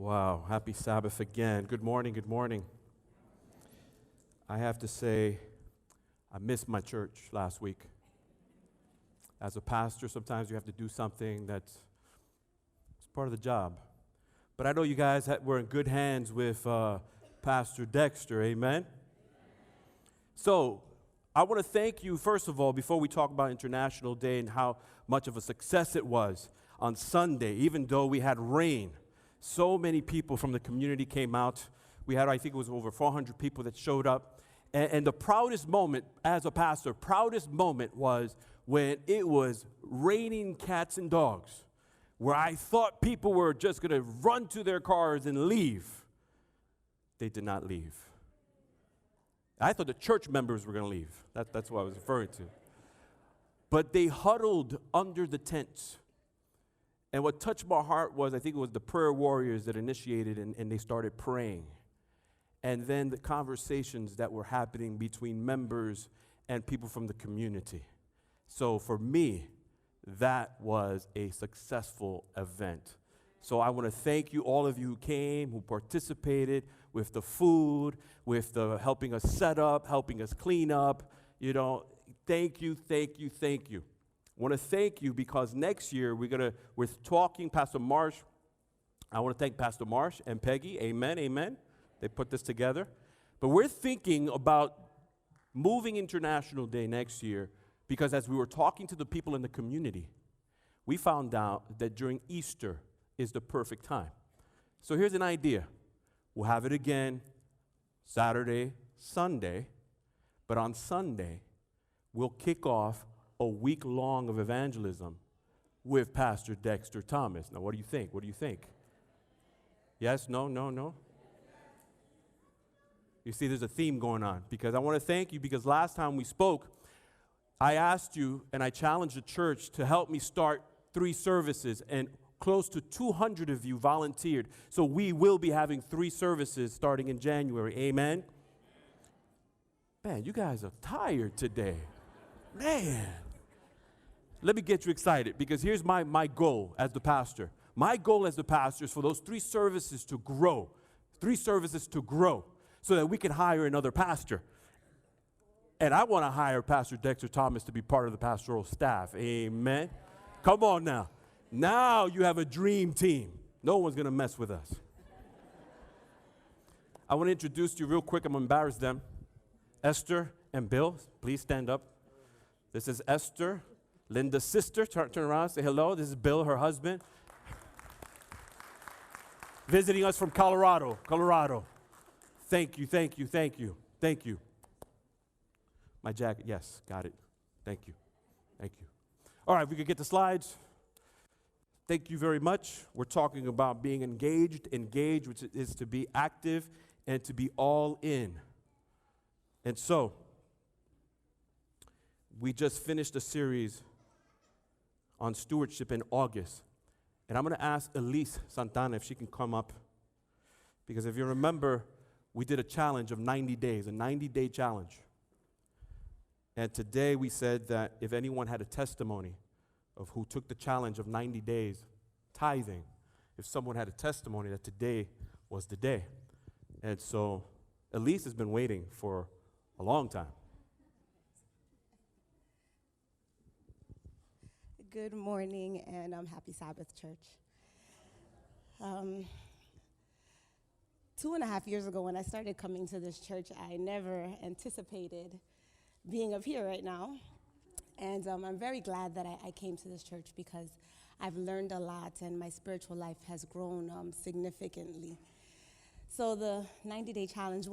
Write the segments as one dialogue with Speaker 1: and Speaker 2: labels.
Speaker 1: Wow, happy Sabbath again. Good morning, good morning. I have to say, I missed my church last week. As a pastor, sometimes you have to do something that's part of the job. But I know you guys were in good hands with Pastor Dexter, amen? So, I want to thank you, first of all, before we talk about International Day and how much of a success it was on Sunday, even though we had rain. So many people from the community came out. We had, I think it was over 400 people that showed up. And the proudest moment, as a pastor, proudest moment was when it was raining cats and dogs, where I thought people were just going to run to their cars and leave. They did not leave. I thought the church members were going to leave. That's what I was referring to. But they huddled under the tents. And what touched my heart was, I think it was the prayer warriors that initiated and they started praying. And then the conversations that were happening between members and people from the community. So for me, that was a successful event. So I want to thank you, all of you who came, who participated with the food, with the helping us set up, helping us clean up. You know, thank you, thank you, thank you. I want to thank you because next year we're talking, Pastor Marsh. I want to thank Pastor Marsh and Peggy. Amen, amen. They put this together. But we're thinking about moving International Day next year because as we were talking to the people in the community, we found out that during Easter is the perfect time. So here's an idea. We'll have it again Saturday, Sunday, but on Sunday, we'll kick off a week long of evangelism with Pastor Dexter Thomas. Now, what do you think? What do you think? Yes, no, no, no? You see, there's a theme going on because I want to thank you because last time we spoke, I asked you and I challenged the church to help me start 3 services, and close to 200 of you volunteered. So we will be having 3 services starting in January. Amen? Man, you guys are tired today. Man. Let me get you excited because here's my goal as the pastor. My goal as the pastor is for those 3 services to grow. 3 services to grow so that we can hire another pastor. And I want to hire Pastor Dexter Thomas to be part of the pastoral staff. Amen. Come on now. Now you have a dream team. No one's going to mess with us. I want to introduce you real quick. I'm going to embarrass them. Esther and Bill, please stand up. This is Esther, Linda's sister. Turn around, say hello. This is Bill, her husband. Visiting us from Colorado. Thank you, thank you, thank you, thank you. My jacket, yes, got it. Thank you, thank you. All right, we could get the slides. Thank you very much. We're talking about being engaged, which is to be active and to be all in. And so, we just finished a series on stewardship in August. And I'm going to ask Elise Santana if she can come up. Because if you remember, we did a challenge of 90 days, a 90-day challenge. And today we said that if anyone had a testimony of who took the challenge of 90 days tithing, if someone had a testimony that today was the day. And so Elise has been waiting for a long time.
Speaker 2: Good morning, and happy Sabbath, church. 2.5 years ago, when I started coming to this church, I never anticipated being up here right now. And I'm very glad that I came to this church because I've learned a lot, and my spiritual life has grown significantly. So the 90-day challenge,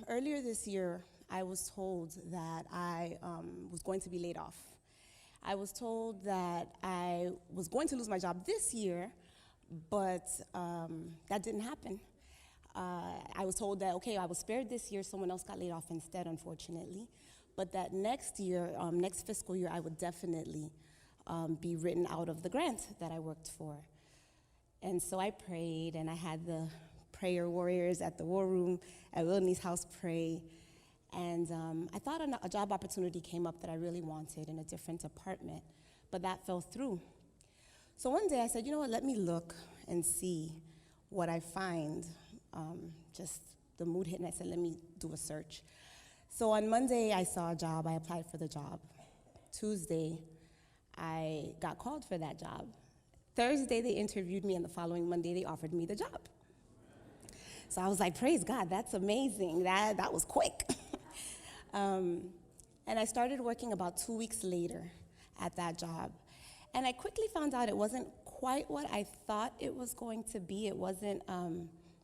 Speaker 2: earlier this year, I was told that I was going to be laid off. I was told that I was going to lose my job this year, but that didn't happen. I was told that, okay, I was spared this year, someone else got laid off instead, unfortunately, but that next year, next fiscal year, I would definitely be written out of the grant that I worked for. And so I prayed, and I had the prayer warriors at the war room at Wilney's house pray. And I thought a job opportunity came up that I really wanted in a different department, but that fell through. So one day I said, you know what, let me look and see what I find, just the mood hit, and I said, let me do a search. So on Monday, I saw a job. I applied for the job. Tuesday, I got called for that job. Thursday, they interviewed me, and the following Monday, they offered me the job. So I was like, praise God, that's amazing. That was quick. And I started working about 2 weeks later at that job. And I quickly found out it wasn't quite what I thought it was going to be. It wasn't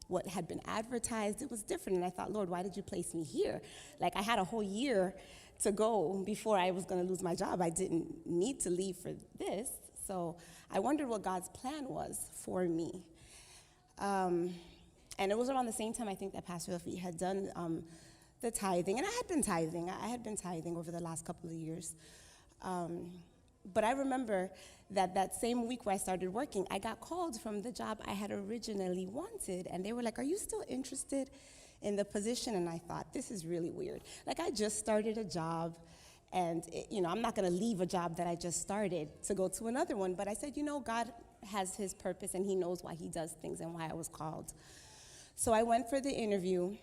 Speaker 2: what had been advertised. It was different. And I thought, Lord, why did you place me here? Like, I had a whole year to go before I was going to lose my job. I didn't need to leave for this. So I wondered what God's plan was for me. And it was around the same time, I think, that Pastor Lafitte had done the tithing. And I had been tithing. I had been tithing over the last couple of years. But I remember that same week where I started working, I got called from the job I had originally wanted. And they were like, are you still interested in the position? And I thought, this is really weird. Like, I just started a job. And, I'm not going to leave a job that I just started to go to another one. But I said, God has his purpose, and he knows why he does things and why I was called. So I went for the interview.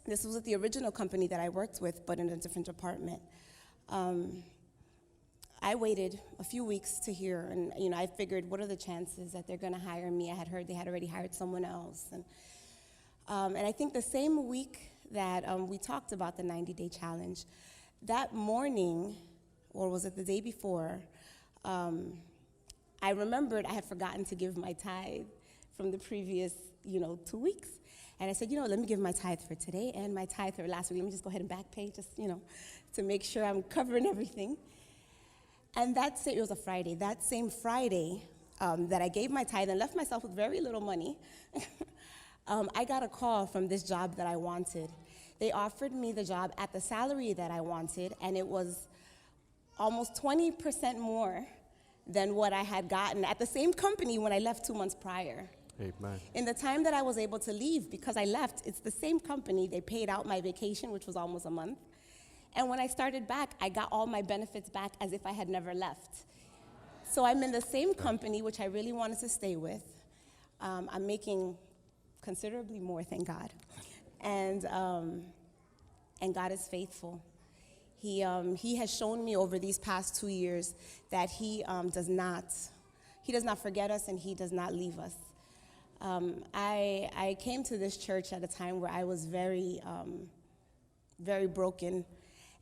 Speaker 2: This was with the original company that I worked with, but in a different department. I waited a few weeks to hear, and, I figured, what are the chances that they're going to hire me? I had heard they had already hired someone else. And I think the same week that we talked about the 90-day challenge, that morning, or was it the day before, I remembered I had forgotten to give my tithe from the previous, 2 weeks. And I said, let me give my tithe for today and my tithe for last week. Let me just go ahead and back pay, just, to make sure I'm covering everything. And it was a Friday. That same Friday that I gave my tithe and left myself with very little money, I got a call from this job that I wanted. They offered me the job at the salary that I wanted, and it was almost 20% more than what I had gotten at the same company when I left 2 months prior.
Speaker 1: Amen.
Speaker 2: In the time that I was able to leave, because I left, it's the same company. They paid out my vacation, which was almost a month. And when I started back, I got all my benefits back as if I had never left. So I'm in the same company, which I really wanted to stay with. I'm making considerably more, thank God. And God is faithful. He has shown me over these past 2 years that he does not forget us, and he does not leave us. I came to this church at a time where I was very, very broken,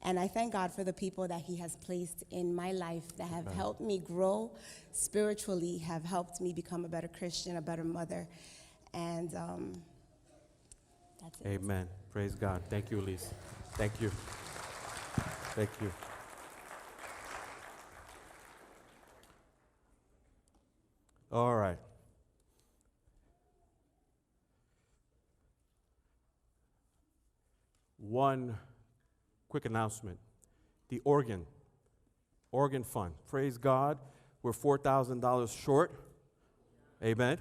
Speaker 2: and I thank God for the people that he has placed in my life that have helped me grow spiritually, have helped me become a better Christian, a better mother, and that's it.
Speaker 1: Amen. Praise God. Thank you, Elise. Thank you. Thank you. All right. One quick announcement. The organ fund. Praise God. We're $4,000 short. Amen.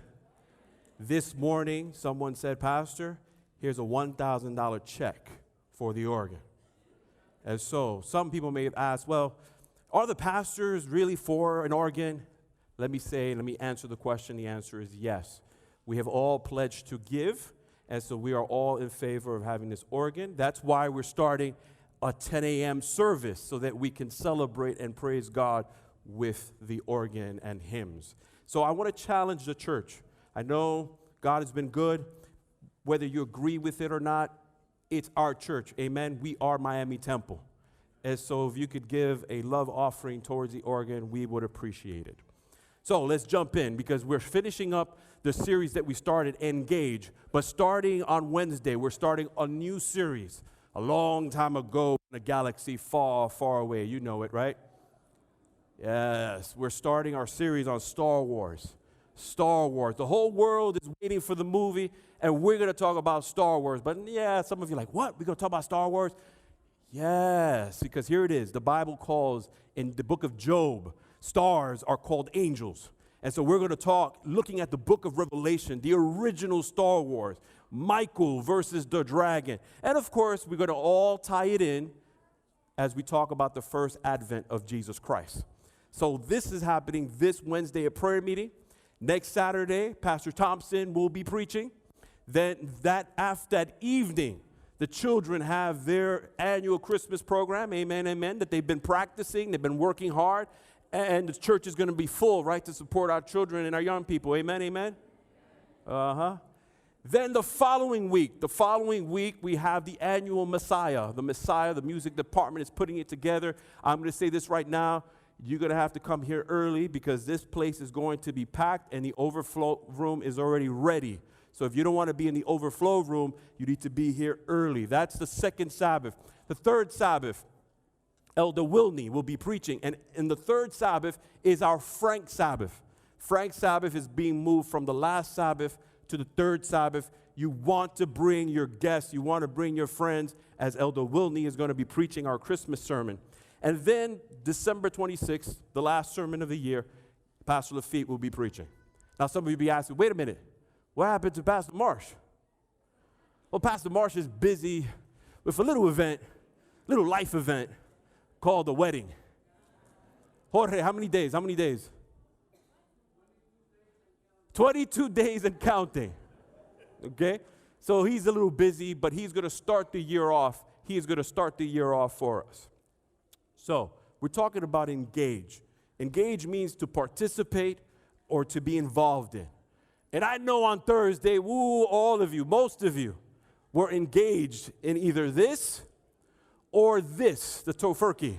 Speaker 1: This morning, someone said, Pastor, here's a $1,000 check for the organ. And so some people may have asked, well, are the pastors really for an organ? Let me answer the question. The answer is yes. We have all pledged to give, and so we are all in favor of having this organ. That's why we're starting a 10 a.m. service, so that we can celebrate and praise God with the organ and hymns. So I want to challenge the church. I know God has been good. Whether you agree with it or not, it's our church. Amen. We are Miami Temple. And so if you could give a love offering towards the organ, we would appreciate it. So let's jump in, because we're finishing up the series that we started, Engage. But starting on Wednesday, we're starting a new series. A long time ago in a galaxy far, far away. You know it, right? Yes, we're starting our series on Star Wars. Star Wars. The whole world is waiting for the movie, and we're going to talk about Star Wars. But yeah, some of you are like, what? We're going to talk about Star Wars? Yes, because here it is. The Bible calls, in the book of Job, stars are called angels. And so we're going to talk, looking at the book of Revelation, the original Star Wars, Michael versus the dragon. And of course, we're going to all tie it in as we talk about the first advent of Jesus Christ. So this is happening this Wednesday at prayer meeting. Next Saturday, Pastor Thompson will be preaching. Then after that evening, the children have their annual Christmas program, amen, amen, that they've been practicing, they've been working hard, and the church is going to be full, right, to support our children and our young people, amen, amen? Then the following week, we have the annual Messiah. The music department is putting it together. I'm going to say this right now. You're going to have to come here early because this place is going to be packed and the overflow room is already ready. So if you don't want to be in the overflow room, you need to be here early. That's the second Sabbath. The third Sabbath, Elder Wilney will be preaching. And in the third Sabbath is our Frank Sabbath. Frank Sabbath is being moved from the last Sabbath to the third Sabbath. You want to bring your guests. You want to bring your friends, as Elder Wilney is going to be preaching our Christmas sermon. And then December 26th, the last sermon of the year, Pastor Lafitte will be preaching. Now some of you be asking, wait a minute. What happened to Pastor Marsh? Well, Pastor Marsh is busy with a little life event called the wedding. Jorge, how many days? 22 days and counting. Okay? So he's a little busy, but he's going to start the year off. He is going to start the year off for us. So we're talking about engage. Engage means to participate or to be involved in. And I know on Thursday, all of you, most of you, were engaged in either this or this, the tofurkey.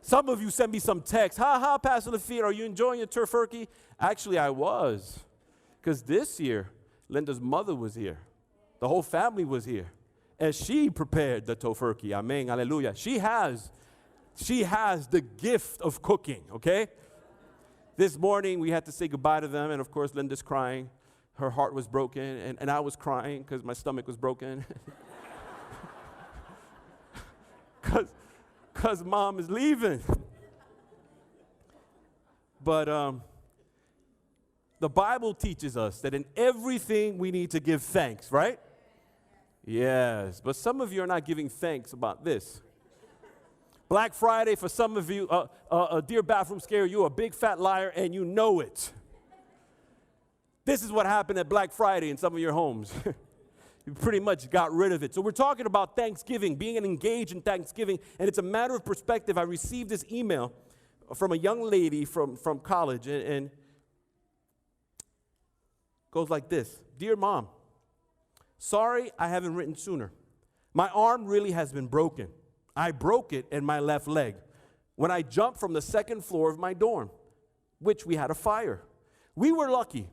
Speaker 1: Some of you sent me some text. Pastor Lafitte, are you enjoying your tofurkey? Actually, I was. Because this year, Linda's mother was here. The whole family was here. And she prepared the tofurkey. Amen, hallelujah. She has the gift of cooking, okay? This morning, we had to say goodbye to them, and of course, Linda's crying. Her heart was broken, and I was crying because my stomach was broken. Because Mom is leaving. But the Bible teaches us that in everything we need to give thanks, right? Yes, but some of you are not giving thanks about this. Black Friday, for some of you, dear bathroom scare, you're a big fat liar and you know it. This is what happened at Black Friday in some of your homes. You pretty much got rid of it. So we're talking about Thanksgiving, being engaged in Thanksgiving, and it's a matter of perspective. I received this email from a young lady from college, and goes like this. Dear Mom, sorry I haven't written sooner. My arm really has been broken. I broke it in my left leg when I jumped from the second floor of my dorm, which we had a fire. We were lucky.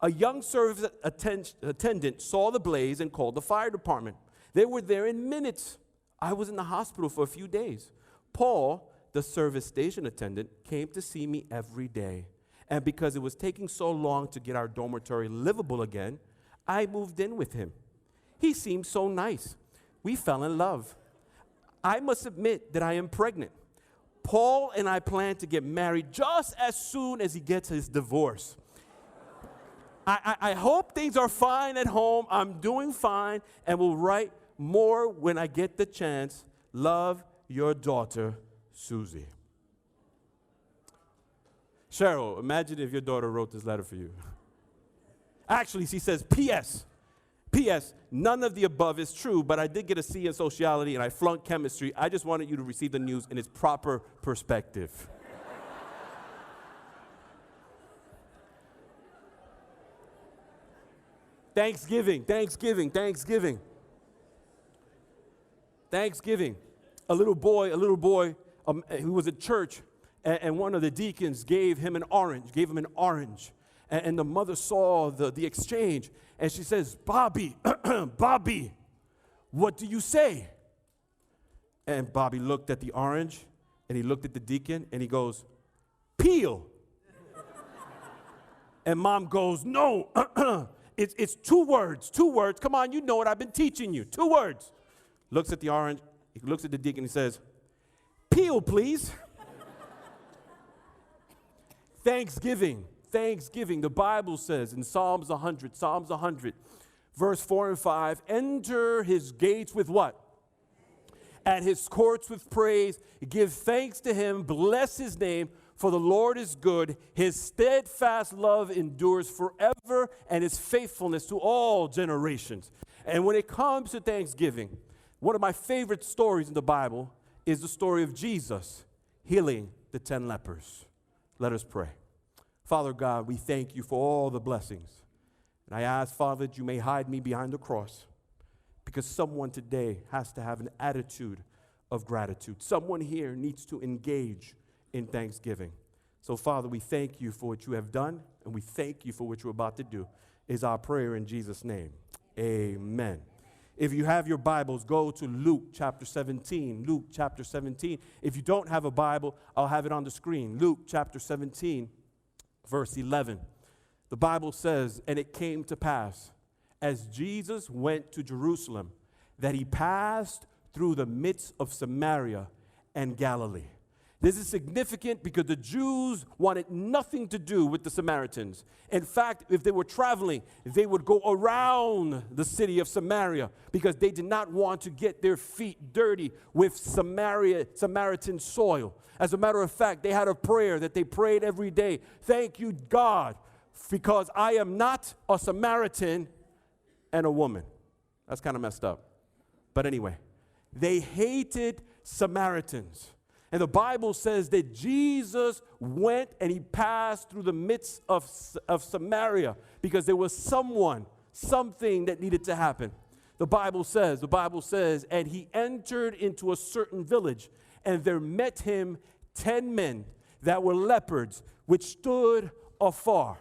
Speaker 1: A young service attendant saw the blaze and called the fire department. They were there in minutes. I was in the hospital for a few days. Paul, the service station attendant, came to see me every day. And because it was taking so long to get our dormitory livable again, I moved in with him. He seemed so nice. We fell in love. I must admit that I am pregnant. Paul and I plan to get married just as soon as he gets his divorce. I hope things are fine at home. I'm doing fine and will write more when I get the chance. Love, your daughter, Susie. Cheryl, imagine if your daughter wrote this letter for you. Actually, she says, P.S. P.S. None of the above is true, but I did get a C in sociology and I flunked chemistry. I just wanted you to receive the news in its proper perspective. Thanksgiving. A little boy who was at church, and one of the deacons gave him an orange. And the mother saw the exchange, and she says, Bobby, Bobby, what do you say? And Bobby looked at the orange, and he looked at the deacon, and he goes, peel. And Mom goes, no, it's 2 words. Come on, you know it, I've been teaching you. 2 words. Looks at the orange, he looks at the deacon, he says, peel, please. Thanksgiving. The Bible says in Psalms 100, verse 4 and 5, enter his gates with what? At his courts with praise. Give thanks to him, bless his name, For the Lord is good, his steadfast love endures forever, and his faithfulness to all generations. And when it comes to Thanksgiving, one of my favorite stories in the Bible is the story of Jesus healing the 10 lepers. Let us pray. Father God, we thank you for all the blessings. And I ask, Father, that you may hide me behind the cross, because someone today has to have an attitude of gratitude. Someone here needs to engage in thanksgiving. So, Father, we thank you for what you have done, and we thank you for what you're about to do, is our prayer in Jesus' name. Amen. If you have your Bibles, go to Luke chapter 17. Luke chapter 17. If you don't have a Bible, I'll have it on the screen. Luke chapter 17, verse 11. The Bible says, "And it came to pass, as Jesus went to Jerusalem, that he passed through the midst of Samaria and Galilee." This is significant because the Jews wanted nothing to do with the Samaritans. In fact, if they were traveling, they would go around the city of Samaria because they did not want to get their feet dirty with Samaritan soil. As a matter of fact, they had a prayer that they prayed every day. "Thank you, God, because I am not a Samaritan and a woman." That's kind of messed up. But anyway, they hated Samaritans. And the Bible says that Jesus went and he passed through the midst of Samaria because there was something that needed to happen. The Bible says, "And he entered into a certain village, and there met him 10 men that were leopards, which stood afar."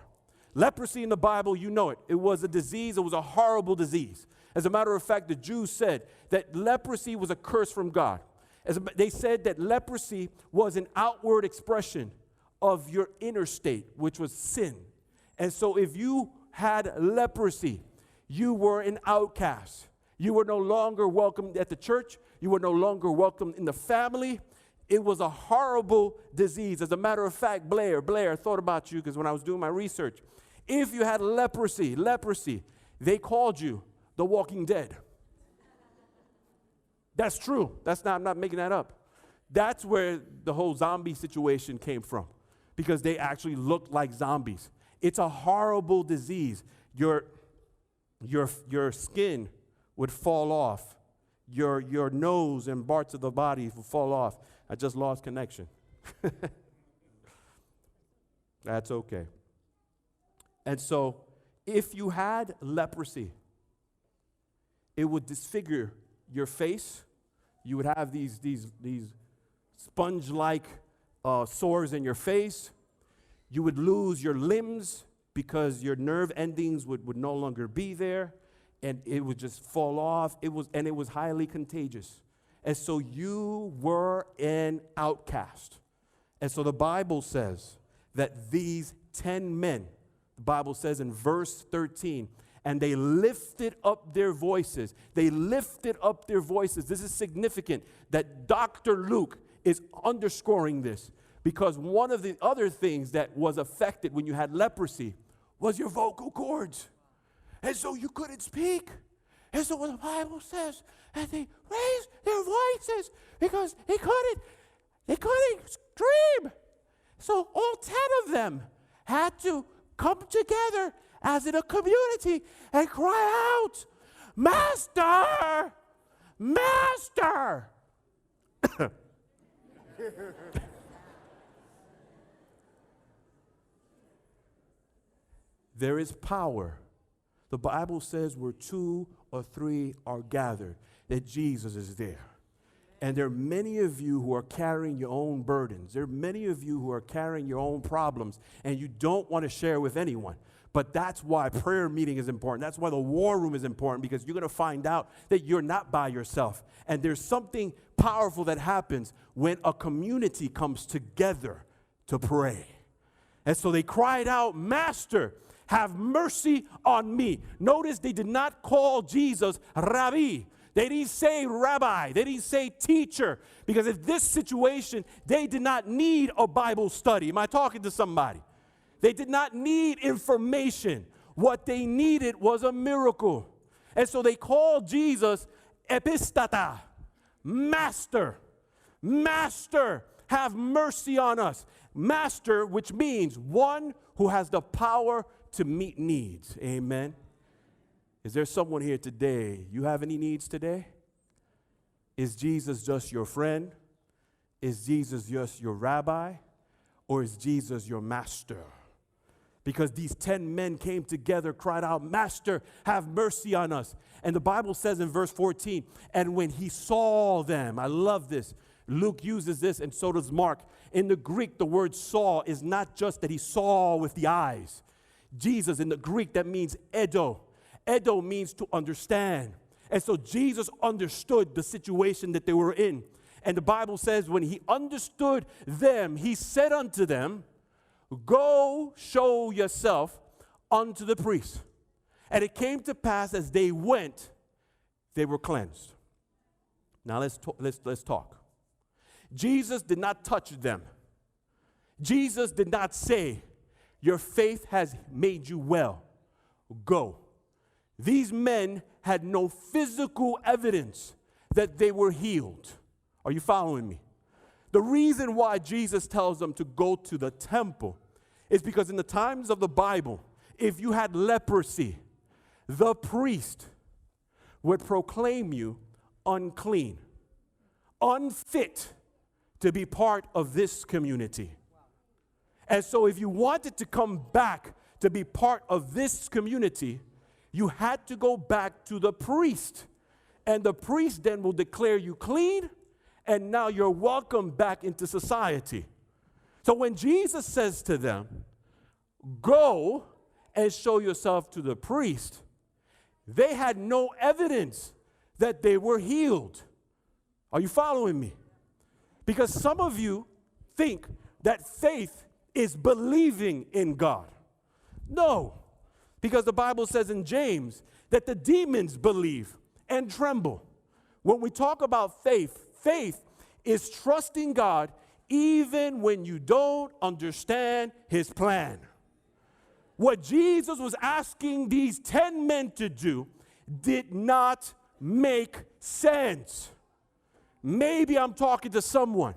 Speaker 1: Leprosy in the Bible, you know it. It was a disease. It was a horrible disease. As a matter of fact, the Jews said that leprosy was a curse from God. They said that leprosy was an outward expression of your inner state, which was sin. And so if you had leprosy, you were an outcast. You were no longer welcome at the church. You were no longer welcome in the family. It was a horrible disease. As a matter of fact, Blair, I thought about you because when I was doing my research, if you had leprosy, they called you the Walking Dead. That's true. I'm not making that up. That's where the whole zombie situation came from, because they actually looked like zombies. It's a horrible disease. Your skin would fall off. Your nose and parts of the body would fall off. I just lost connection. That's okay. And so if you had leprosy, it would disfigure your face. You would have these sponge-like sores in your face. You would lose your limbs because your nerve endings would no longer be there, and it would just fall off. It was highly contagious. And so you were an outcast. And so the Bible says that these 10 men, the Bible says in verse 13, "And they lifted up their voices." They lifted up their voices. This is significant that Dr. Luke is underscoring this, because one of the other things that was affected when you had leprosy was your vocal cords. And so you couldn't speak. And so what the Bible says, that they raised their voices because they couldn't scream. So all 10 of them had to come together as in a community and cry out, "Master! Master!" There is power. The Bible says where 2 or 3 are gathered, that Jesus is there. And there are many of you who are carrying your own burdens. There are many of you who are carrying your own problems, and you don't want to share with anyone. But that's why prayer meeting is important. That's why the war room is important, because you're going to find out that you're not by yourself. And there's something powerful that happens when a community comes together to pray. And so they cried out, "Master, have mercy on me." Notice they did not call Jesus Rabbi. They didn't say rabbi. They didn't say teacher. Because in this situation, they did not need a Bible study. Am I talking to somebody? They did not need information. What they needed was a miracle. And so they called Jesus Epistata, Master. Master, have mercy on us. Master, which means one who has the power to meet needs. Amen. Is there someone here today? You have any needs today? Is Jesus just your friend? Is Jesus just your rabbi? Or is Jesus your master? Because these 10 men came together, cried out, Master, have mercy on us. And the Bible says in verse 14, and when he saw them, I love this. Luke uses this and so does Mark. In the Greek, the word saw is not just that he saw with the eyes. Jesus, in the Greek, that means edo. Edo means to understand. And so Jesus understood the situation that they were in. And the Bible says when he understood them, he said unto them, go show yourself unto the priest. And it came to pass as they went, they were cleansed. Now let's talk. Jesus did not touch them. Jesus did not say, your faith has made you well. Go. These men had no physical evidence that they were healed. Are you following me? The reason why Jesus tells them to go to the temple is because in the times of the Bible, if you had leprosy, the priest would proclaim you unclean, unfit to be part of this community. And so if you wanted to come back to be part of this community, you had to go back to the priest. And the priest then will declare you clean, and now you're welcome back into society. So when Jesus says to them, go and show yourself to the priest, they had no evidence that they were healed. Are you following me? Because some of you think that faith is believing in God. No, because the Bible says in James that the demons believe and tremble. When we talk about faith, faith is trusting God even when you don't understand his plan. What Jesus was asking these 10 men to do did not make sense. Maybe I'm talking to someone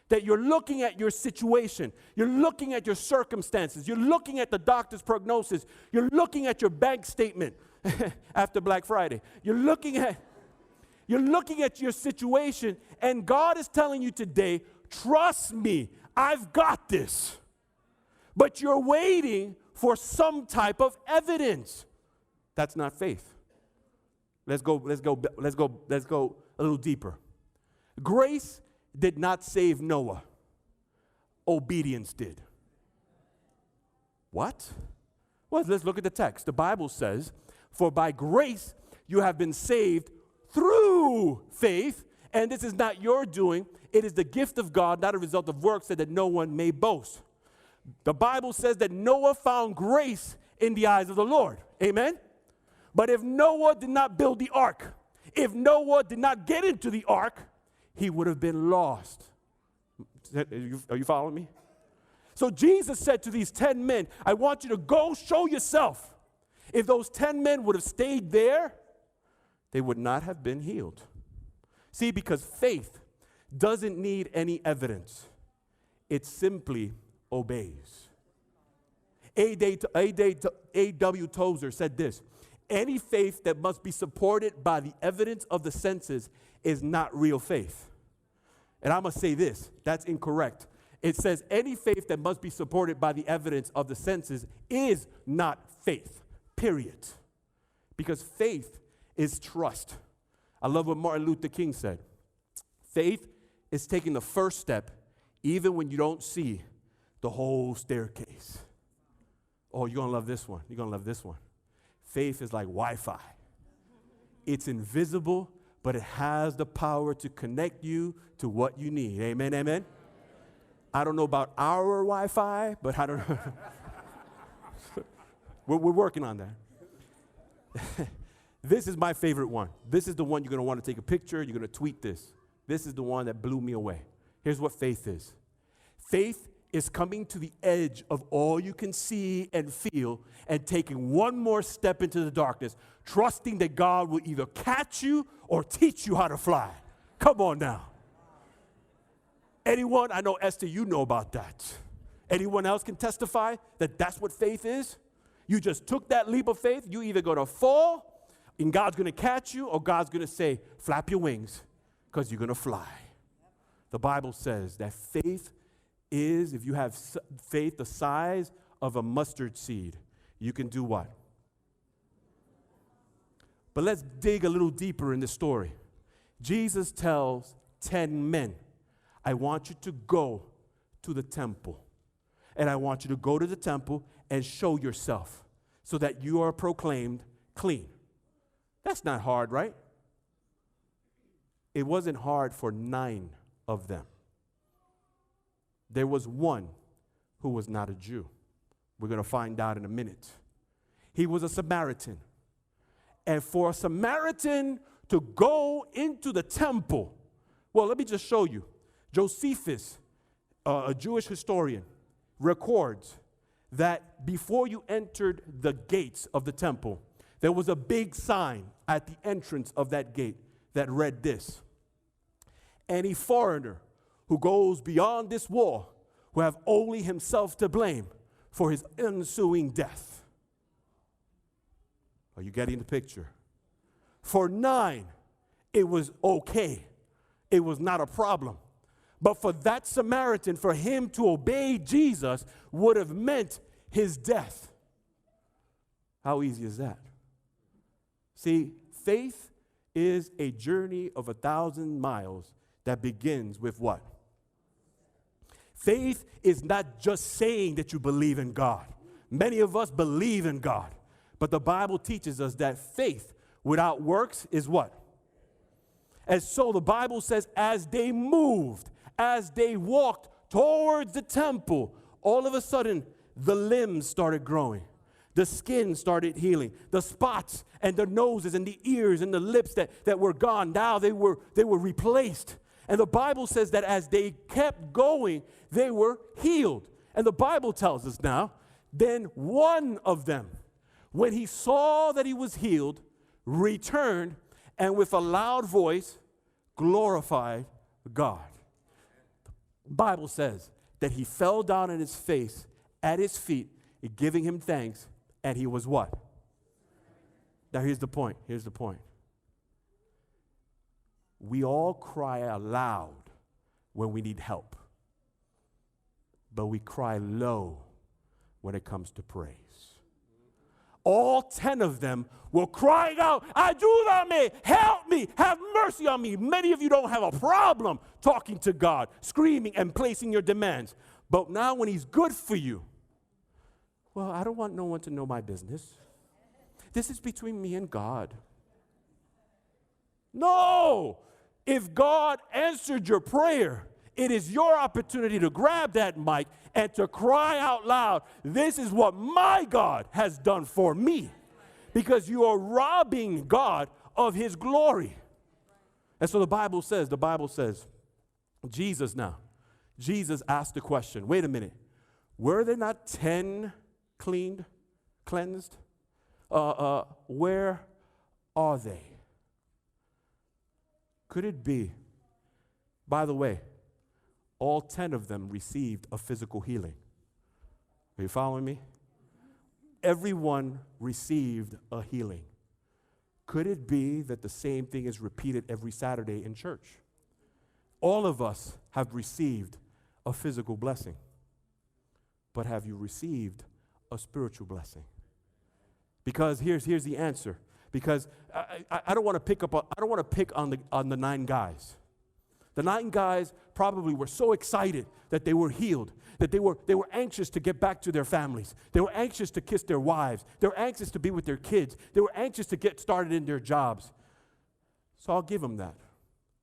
Speaker 1: that you're looking at your situation, you're looking at your circumstances, you're looking at the doctor's prognosis, you're looking at your bank statement after Black Friday, you're looking at your situation, and God is telling you today, trust me, I've got this. But you're waiting for some type of evidence. That's not faith. Let's go a little deeper. Grace did not save Noah. Obedience did. What? Well, let's look at the text. The Bible says, for by grace you have been saved through faith, and this is not your doing. It is the gift of God, not a result of works, so that no one may boast. The Bible says that Noah found grace in the eyes of the Lord. Amen? But if Noah did not build the ark, if Noah did not get into the ark, he would have been lost. Are you following me? So Jesus said to these 10 men, I want you to go show yourself. If those 10 men would have stayed there, they would not have been healed. See, because faith doesn't need any evidence. It simply obeys. A.W. Tozer said this, any faith that must be supported by the evidence of the senses is not real faith. And I'm going to say this, that's incorrect. It says any faith that must be supported by the evidence of the senses is not faith, period. Because faith is trust. I love what Martin Luther King said. Faith is taking the first step even when you don't see the whole staircase. Oh, you're going to love this one. You're going to love this one. Faith is like Wi-Fi. It's invisible, but it has the power to connect you to what you need. Amen, amen? I don't know about our Wi-Fi, but I don't know. We're working on that. This is my favorite one. This is the one you're going to want to take a picture. You're going to tweet this. This is the one that blew me away. Here's what faith is. Faith is coming to the edge of all you can see and feel and taking one more step into the darkness, trusting that God will either catch you or teach you how to fly. Come on now. Anyone? I know, Esther, you know about that. Anyone else can testify that that's what faith is? You just took that leap of faith. You either going to fall and God's going to catch you, or God's going to say, flap your wings because you're going to fly. The Bible says that faith is, if you have faith the size of a mustard seed, you can do what? But let's dig a little deeper in this story. Jesus tells 10 men, I want you to go to the temple. And I want you to go to the temple and show yourself so that you are proclaimed clean. That's not hard, right? It wasn't hard for 9 of them. There was one who was not a Jew. We're going to find out in a minute. He was a Samaritan. And for a Samaritan to go into the temple, well, let me just show you. Josephus, a Jewish historian, records that before you entered the gates of the temple, there was a big sign at the entrance of that gate that read this: any foreigner who goes beyond this wall will have only himself to blame for his ensuing death. Are you getting the picture? For 9, it was okay. It was not a problem. But for that Samaritan, for him to obey Jesus would have meant his death. How easy is that? See, faith is a journey of 1,000 miles that begins with what? Faith is not just saying that you believe in God. Many of us believe in God. But the Bible teaches us that faith without works is what? And so the Bible says as they moved, as they walked towards the temple, all of a sudden the limbs started growing. The skin started healing. The spots and the noses and the ears and the lips that were gone, now they were replaced. And the Bible says that as they kept going, they were healed. And the Bible tells us now, then one of them, when he saw that he was healed, returned and with a loud voice glorified God. The Bible says that he fell down on his face at his feet, giving him thanks, and he was what? Now here's the point. Here's the point. We all cry aloud when we need help, but we cry low when it comes to praise. All 10 of them were crying out, "Ayúdame, help me, have mercy on me." Many of you don't have a problem talking to God, screaming and placing your demands. But now when he's good for you, well, I don't want no one to know my business. This is between me and God. No! If God answered your prayer, it is your opportunity to grab that mic and to cry out loud, "This is what my God has done for me." Because you are robbing God of his glory. And so the Bible says, Jesus asked the question, wait a minute, were there not 10 cleansed? Where are they? Could it be, by the way, all 10 of them received a physical healing? Are you following me? Everyone received a healing. Could it be that the same thing is repeated every Saturday in church? All of us have received a physical blessing, but have you received a spiritual blessing? Because here's the answer. Because I don't want to pick on the 9 guys. The 9 guys probably were so excited that they were healed, that they were anxious to get back to their families. They were anxious to kiss their wives. They were anxious to be with their kids. They were anxious to get started in their jobs. So I'll give them that.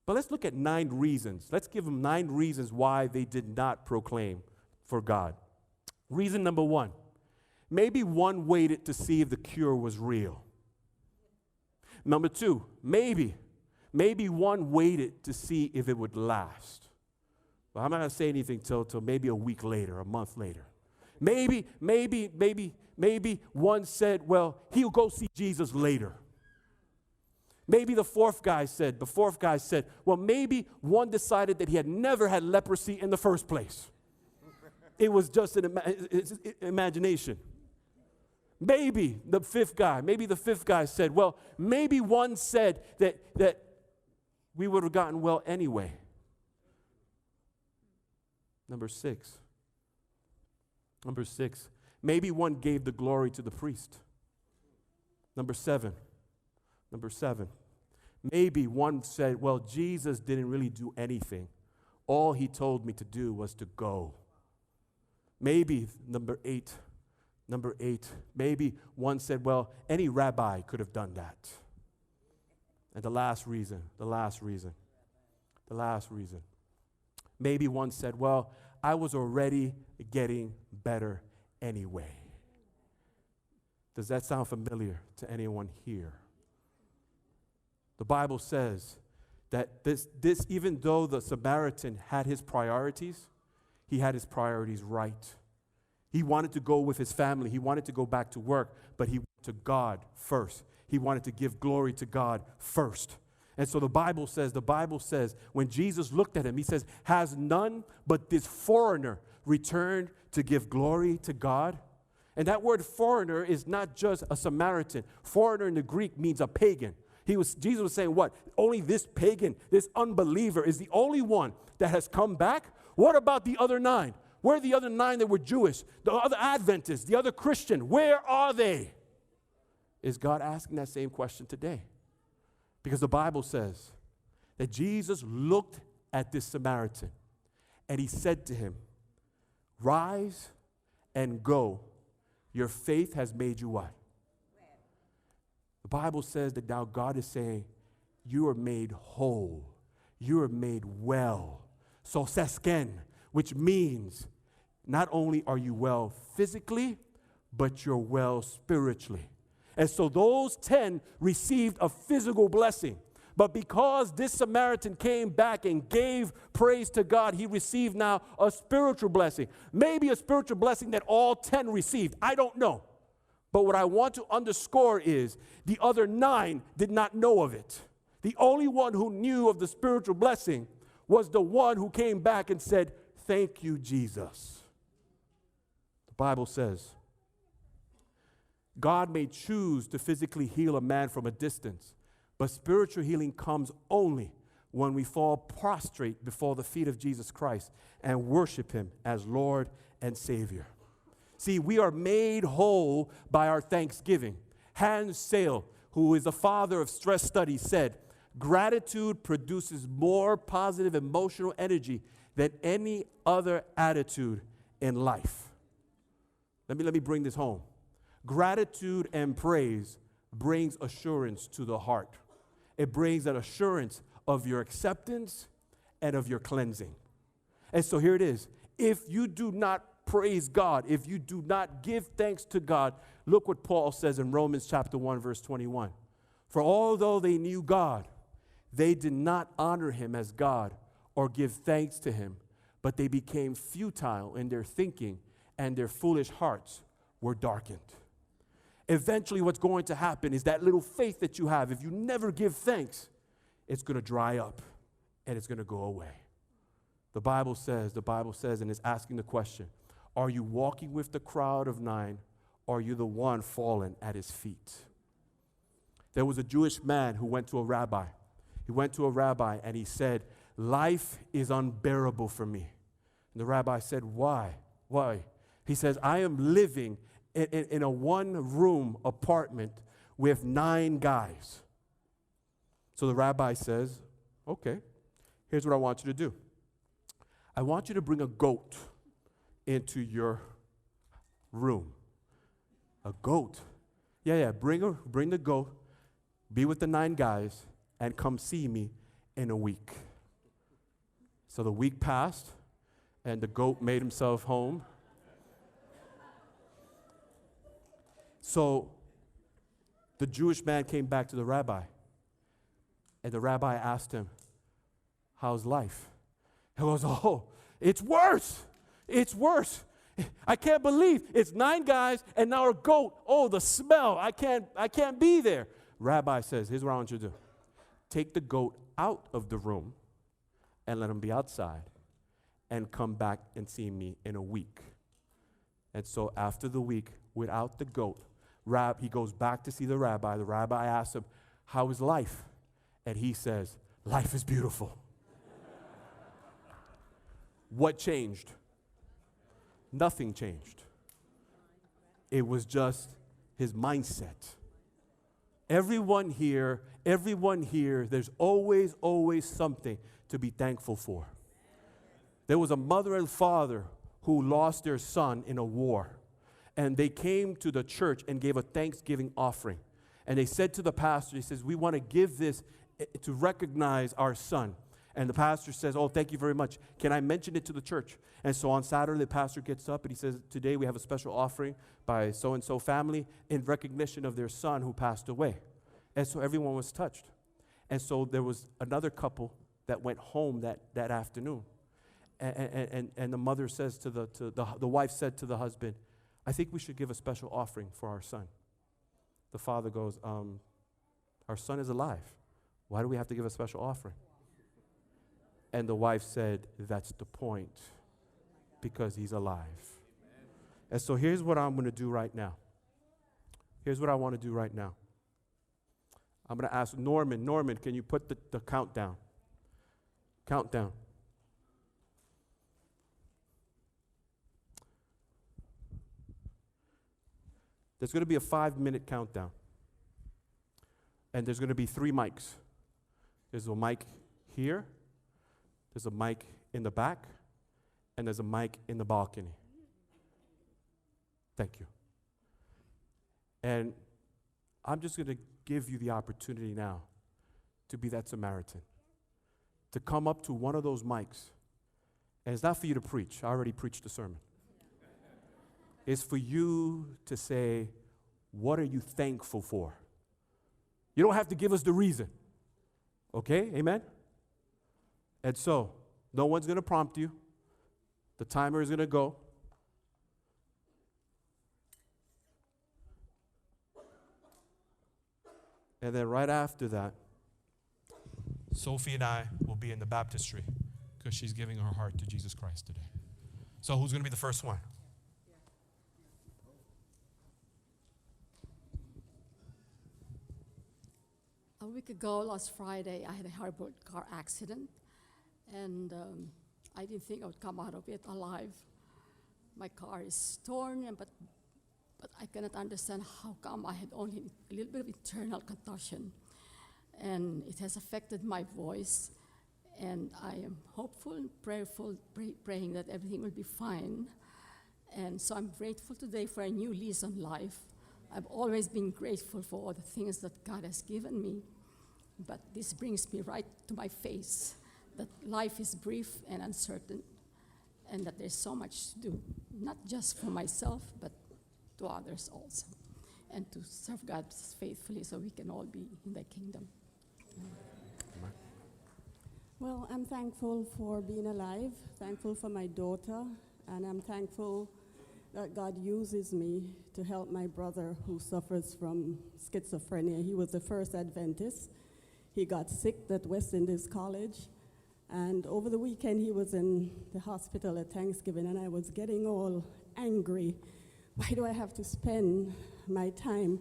Speaker 1: But let's look at 9 reasons. Let's give them 9 reasons why they did not proclaim for God. Reason number 1, maybe one waited to see if the cure was real. Number 2, maybe one waited to see if it would last. Well, I'm not going to say anything till maybe a week later, a month later. Maybe one said, well, he'll go see Jesus later. Maybe the fourth guy said, well, maybe one decided that he had never had leprosy in the first place. it was just an imagination. Maybe the fifth guy said, well, maybe one said that we would have gotten well anyway. Number six, maybe one gave the glory to the priest. Number seven, maybe one said, well, Jesus didn't really do anything. All he told me to do was to go. Maybe number eight, maybe one said, well, any rabbi could have done that. And the last reason, maybe one said, well, I was already getting better anyway. Does that sound familiar to anyone here? The Bible says that this even though the Samaritan had his priorities, he had his priorities right. He wanted to go with his family. He wanted to go back to work, but he went to God first. He wanted to give glory to God first. And so the Bible says, when Jesus looked at him, he says, has none but this foreigner returned to give glory to God? And that word foreigner is not just a Samaritan. Foreigner in the Greek means a pagan. Jesus was saying what? Only this pagan, this unbeliever is the only one that has come back? What about the other 9? Where are the other 9 that were Jewish? The other Adventists, the other Christian, where are they? Is God asking that same question today? Because the Bible says that Jesus looked at this Samaritan and he said to him, rise and go. Your faith has made you what? The Bible says that now God is saying, you are made whole. You are made well. So sesken, which means not only are you well physically, but you're well spiritually. And so those 10 received a physical blessing. But because this Samaritan came back and gave praise to God, he received now a spiritual blessing. Maybe a spiritual blessing that all 10 received. I don't know. But what I want to underscore is the other 9 did not know of it. The only one who knew of the spiritual blessing was the one who came back and said, thank you, Jesus. The Bible says, God may choose to physically heal a man from a distance, but spiritual healing comes only when we fall prostrate before the feet of Jesus Christ and worship him as Lord and Savior. See, we are made whole by our thanksgiving. Hans Sale, who is the father of stress studies, said, gratitude produces more positive emotional energy than any other attitude in life. Let me bring this home. Gratitude and praise brings assurance to the heart. It brings an assurance of your acceptance and of your cleansing. And so here it is. If you do not praise God, if you do not give thanks to God, look what Paul says in Romans chapter 1, verse 21. For although they knew God, they did not honor him as God or give thanks to him, but they became futile in their thinking, and their foolish hearts were darkened. Eventually what's going to happen is that little faith that you have, if you never give thanks, it's going to dry up and it's going to go away. The Bible says, and it's asking the question, are you walking with the crowd of 9, or are you the one fallen at his feet? There was a Jewish man who went to a rabbi. He went to a rabbi and he said, life is unbearable for me. And the rabbi said, why? Why? He says, I am living in a one-room apartment with 9 guys. So the rabbi says, okay, here's what I want you to do. I want you to bring a goat into your room. A goat? Yeah, bring the goat, be with the 9 guys, and come see me in a week. So the week passed, and the goat made himself home. So the Jewish man came back to the rabbi, and the rabbi asked him, how's life? He goes, oh, it's worse. It's worse. I can't believe it's 9 guys and now a goat. Oh, the smell. I can't be there. Rabbi says, here's what I want you to do. Take the goat out of the room and let him be outside, and come back and see me in a week. And so after the week, without the goat, he goes back to see the rabbi. The rabbi asks him, how is life? And he says, life is beautiful. What changed? Nothing changed. It was just his mindset. Everyone here, there's always something to be thankful for. There was a mother and father who lost their son in a war. And they came to the church and gave a Thanksgiving offering. And they said to the pastor, he says, we want to give this to recognize our son. And the pastor says, oh, thank you very much. Can I mention it to the church? And so on Saturday, the pastor gets up and he says, today we have a special offering by so-and-so family in recognition of their son who passed away. And so everyone was touched. And so there was another couple that went home that afternoon. And the mother says to the wife said to the husband, I think we should give a special offering for our son. The father goes, our son is alive. Why do we have to give a special offering? And the wife said, that's the point, because he's alive. And so here's what I'm going to do right now. Here's what I want to do right now. I'm going to ask Norman. Norman, can you put the countdown? Countdown. There's going to be a 5-minute countdown. And there's going to be 3 mics. There's a mic here, there's a mic in the back, and there's a mic in the balcony. Thank you. And I'm just going to give you the opportunity now to be that Samaritan, to come up to one of those mics. And it's not for you to preach. I already preached the sermon. It's for you to say, what are you thankful for? You don't have to give us the reason. Okay? Amen? And so, no one's going to prompt you. The timer is going to go. And then right after that, Sophie and I will be in the baptistry because she's giving her heart to Jesus Christ today. So who's going to be the first one?
Speaker 3: A week ago, last Friday, I had a horrible car accident, and I didn't think I would come out of it alive. My car is torn, but I cannot understand how come I had only a little bit of internal contusion, and it has affected my voice, and I am hopeful and prayerful, praying that everything will be fine. And so I'm grateful today for a new lease on life. I've always been grateful for all the things that God has given me, but this brings me right to my face, that life is brief and uncertain, and that there's so much to do, not just for myself, but to others also, and to serve God faithfully so we can all be in the kingdom.
Speaker 4: Well, I'm thankful for being alive, thankful for my daughter, and I'm thankful that God uses me to help my brother who suffers from schizophrenia. He was the first Adventist. He got sick at West Indies College, and over the weekend he was in the hospital at Thanksgiving, and I was getting all angry. Why do I have to spend my time?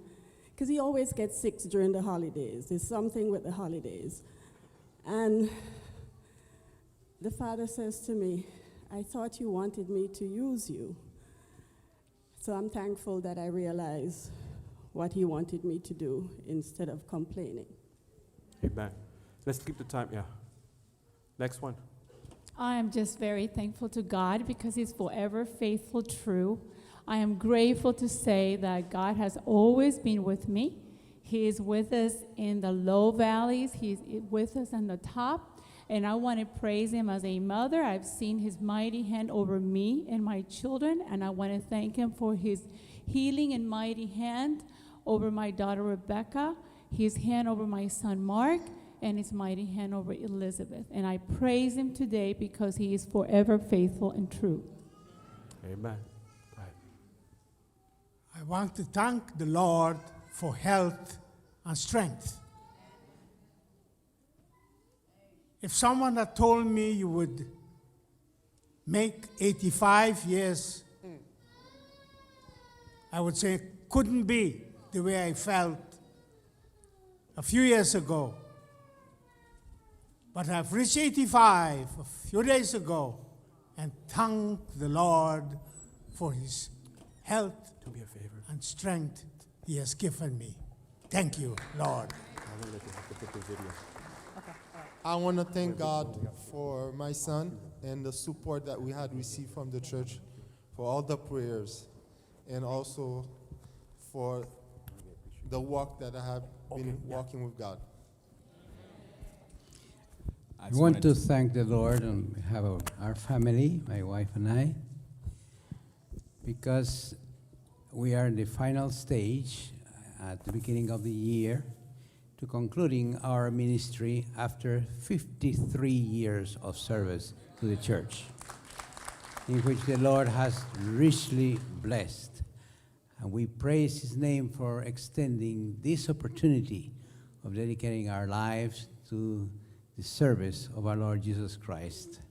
Speaker 4: Because he always gets sick during the holidays. There's something with the holidays. And the Father says to me, I thought you wanted me to use you. So I'm thankful that I realized what he wanted me to do instead of complaining.
Speaker 1: Amen. Let's keep the time, yeah. Next one.
Speaker 5: I am just very thankful to God because he's forever faithful, true. I am grateful to say that God has always been with me. He is with us in the low valleys. He's with us on the top. And I want to praise him as a mother. I've seen his mighty hand over me and my children, and I want to thank him for his healing and mighty hand over my daughter Rebecca, his hand over my son Mark, and his mighty hand over Elizabeth. And I praise him today because he is forever faithful and true.
Speaker 1: Amen. Right.
Speaker 6: I want to thank the Lord for health and strength. If someone had told me you would make 85 years, I would say, couldn't be the way I felt a few years ago. But I've reached 85 a few days ago and thank the Lord for his health
Speaker 1: Do me a favor.
Speaker 6: and strength he has given me. Thank you, Lord.
Speaker 1: I'm going to let you have to put the video.
Speaker 7: I want to thank God for my son and the support that we had received from the church, for all the prayers, and also for the walk that I have been walking with God.
Speaker 8: I want to thank the Lord on behalf of our family, my wife and I, because we are in the final stage at the beginning of the year to concluding our ministry after 53 years of service to the church, in which the Lord has richly blessed. And we praise his name for extending this opportunity of dedicating our lives to the service of our Lord Jesus Christ.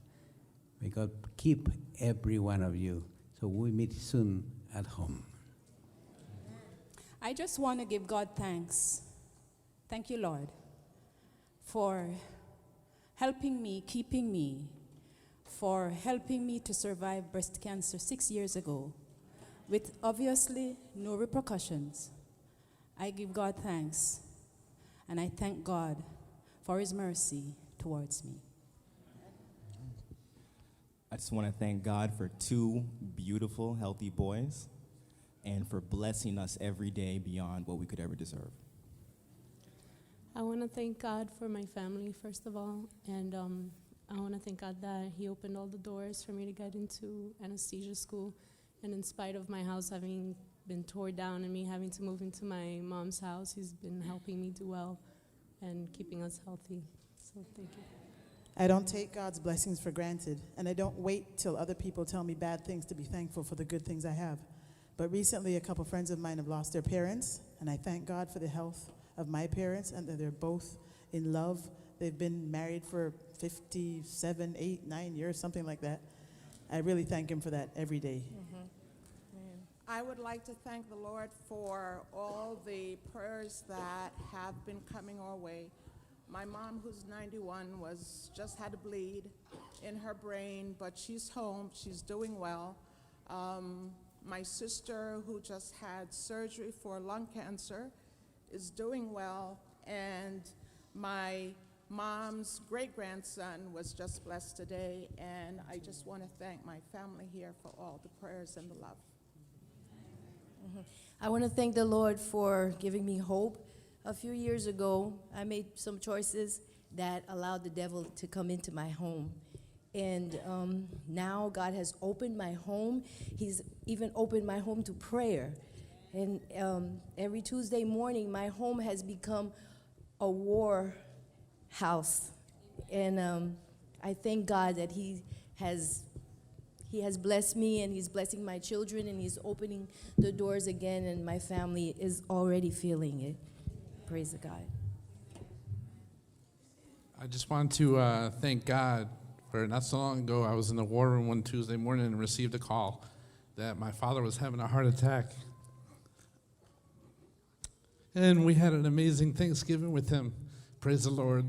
Speaker 8: May God keep every one of you. So we meet soon at home.
Speaker 9: I just want to give God thanks. Thank you, Lord, for helping me, keeping me, for helping me to survive breast cancer 6 years ago with obviously no repercussions. I give God thanks, and I thank God for his mercy towards me.
Speaker 10: I just want to thank God for 2 beautiful, healthy boys and for blessing us every day beyond what we could ever deserve.
Speaker 11: I want to thank God for my family, first of all, and I want to thank God that he opened all the doors for me to get into anesthesia school, and in spite of my house having been torn down and me having to move into my mom's house, he's been helping me do well and keeping us healthy. So thank you.
Speaker 12: I don't take God's blessings for granted, and I don't wait till other people tell me bad things to be thankful for the good things I have. But recently, a couple friends of mine have lost their parents, and I thank God for the health of my parents and that they're both in love. They've been married for 57, 8, 9 years, something like that. I really thank him for that every day.
Speaker 13: I would like to thank the Lord for all the prayers that have been coming our way. My mom, who's 91, just had a bleed in her brain, but she's home, she's doing well. My sister, who just had surgery for lung cancer, is doing well, and my mom's great-grandson was just blessed today, and I just want to thank my family here for all the prayers and the love.
Speaker 14: I want to thank the Lord for giving me hope. A few years ago, I made some choices that allowed the devil to come into my home. And now God has opened my home. He's even opened my home to prayer. And every Tuesday morning, my home has become a war house. And I thank God that He has blessed me, and He's blessing my children, and He's opening the doors again, and my family is already feeling it. Praise God.
Speaker 15: I just want to thank God for not so long ago, I was in the war room one Tuesday morning and received a call that my father was having a heart attack. And we had an amazing Thanksgiving with him. Praise the Lord.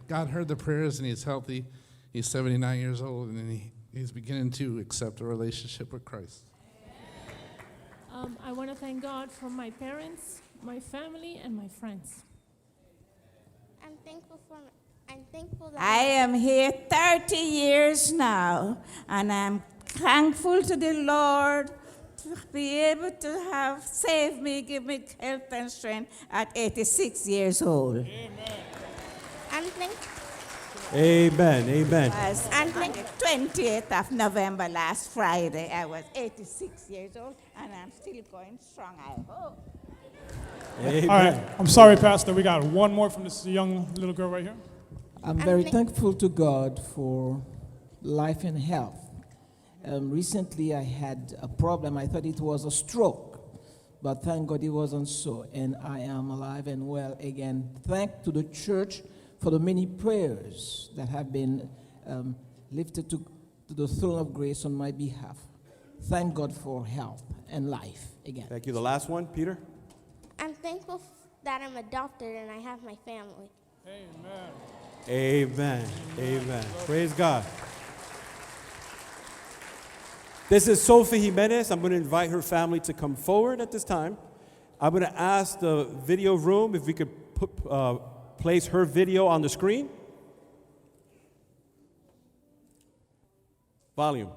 Speaker 15: God heard the prayers, and he's healthy. He's 79 years old, and he's beginning to accept a relationship with Christ.
Speaker 16: I want to thank God for my parents, my family, and my friends.
Speaker 17: I'm thankful that
Speaker 18: I am here 30 years now, and I'm thankful to the Lord to be able to have saved me, give me health and strength at 86 years old.
Speaker 17: Amen.
Speaker 1: Amen. Amen.
Speaker 18: And on the 20th of November, last Friday, I was 86 years old, and I'm still going strong, I hope.
Speaker 1: Amen.
Speaker 19: All right, I'm sorry, Pastor. We got one more from this young little girl right here.
Speaker 20: I'm very thankful to God for life and health. Recently, I had a problem. I thought it was a stroke, but thank God it wasn't so, and I am alive and well again. Thanks to the church for the many prayers that have been lifted to to the throne of grace on my behalf. Thank God for health and life again.
Speaker 1: Thank you. The last one, Peter.
Speaker 17: I'm thankful that I'm adopted and I have my family.
Speaker 19: Amen.
Speaker 1: Amen. Amen. Praise God. This is Sophie Jimenez. I'm going to invite her family to come forward at this time. I'm going to ask the video room if we could place her video on the screen. Volume.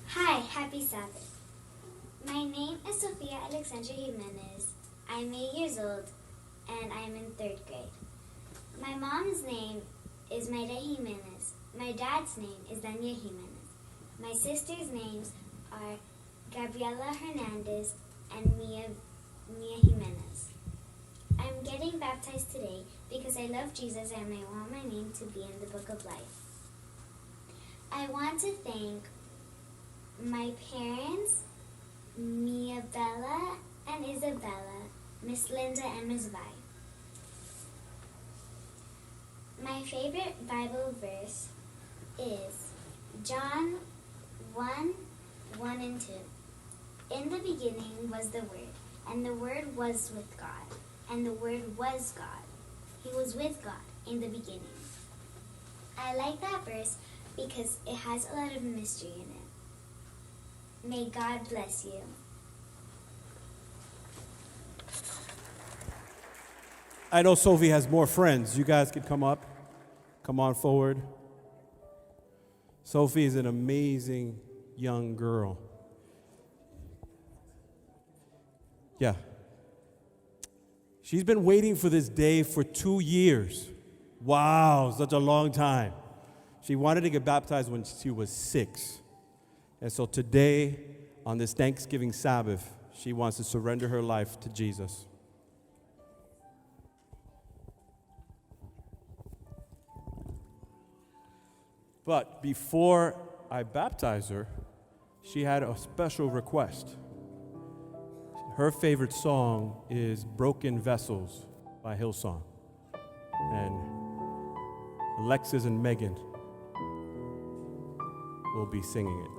Speaker 21: Hi, happy Sabbath. My name is Sofia Alexandra Jimenez. I'm 8 years old and I'm in 3rd grade. My mom's name is Mayra Jimenez. My dad's name is Daniel Jimenez. My sister's names are Gabriela Hernandez and Mia Jimenez. I'm getting baptized today because I love Jesus and I want my name to be in the book of life. I want to thank my parents, Mia Bella and Isabella, Miss Linda and Miss Vi. My favorite Bible verse is John 1:1 and 2. In the beginning was the Word, and the Word was with God, and the Word was God. He was with God in the beginning. I like that verse because it has a lot of mystery in it. May God bless you.
Speaker 1: I know Sophie has more friends. You guys could come up. Come on forward. Sophie is an amazing young girl. Yeah. She's been waiting for this day for 2 years. Wow, such a long time. She wanted to get baptized when she was 6. And so today, on this Thanksgiving Sabbath, she wants to surrender her life to Jesus. But before I baptized her, she had a special request. Her favorite song is Broken Vessels by Hillsong. And Alexis and Megan will be singing it.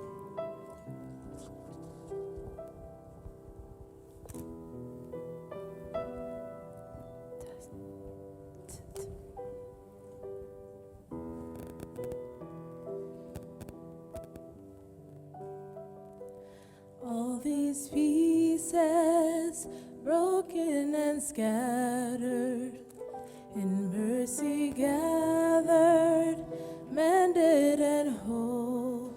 Speaker 22: All these pieces, broken and scattered, in mercy gathered, mended and whole.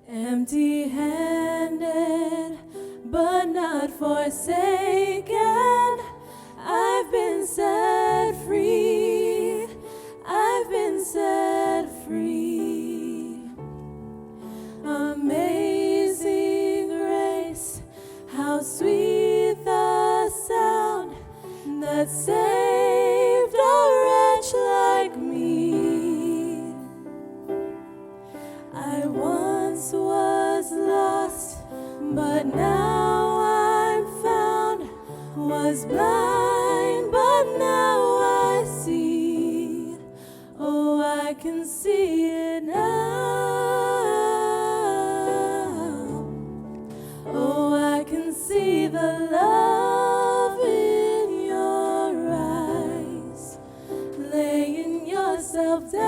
Speaker 22: Empty-handed, but not forsaken, I've been set free, I've been set free. Amazing grace, how sweet the sound that saved a wretch like me. I once was lost, but now I'm found, was blind, but now I see. Oh, I can see it now. Oh, I can see the love in your eyes, laying yourself down,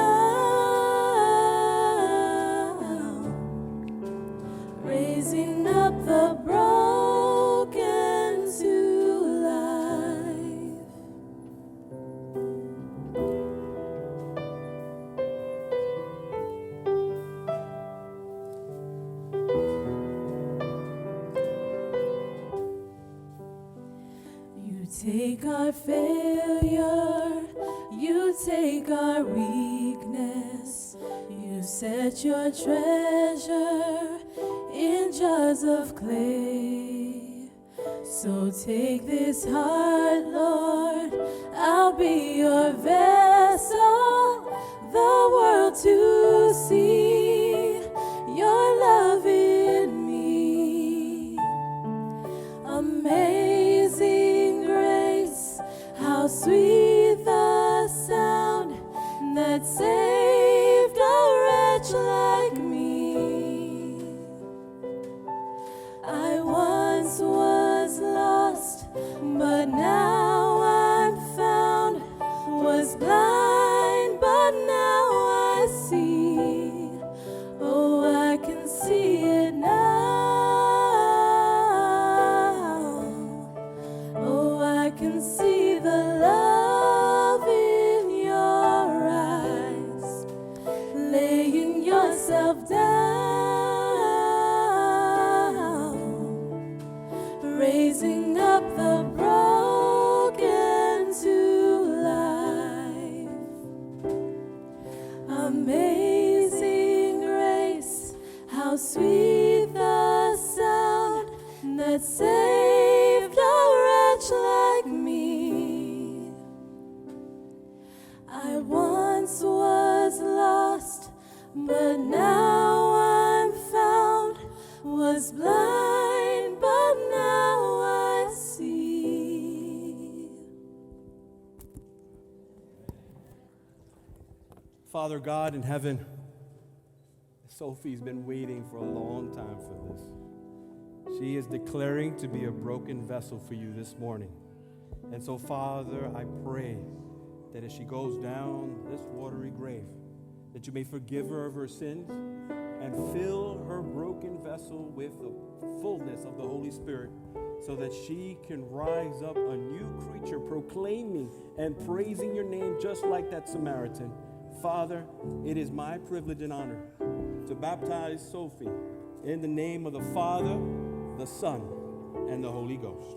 Speaker 22: raising up the broken to life. You take our failure, you take our weakness, you set your treasure in jars of clay. So take this heart, Lord, I'll be your vessel, the world to see your love in me. Amazing grace, how sweet the sound raising up the broken to life. Amazing grace, how sweet the sound that saved a wretch like me. I once was lost, but now I'm found, was blind, but now I see.
Speaker 1: Father God in heaven, Sophie's been waiting for a long time for this. She is declaring to be a broken vessel for you this morning. And so, Father, I pray that as she goes down this watery grave, that you may forgive her of her sins and fill her broken vessel with the fullness of the Holy Spirit, so that she can rise up a new creature, proclaiming and praising your name just like that Samaritan. Father, it is my privilege and honor to baptize Sophie in the name of the Father, the Son, and the Holy Ghost.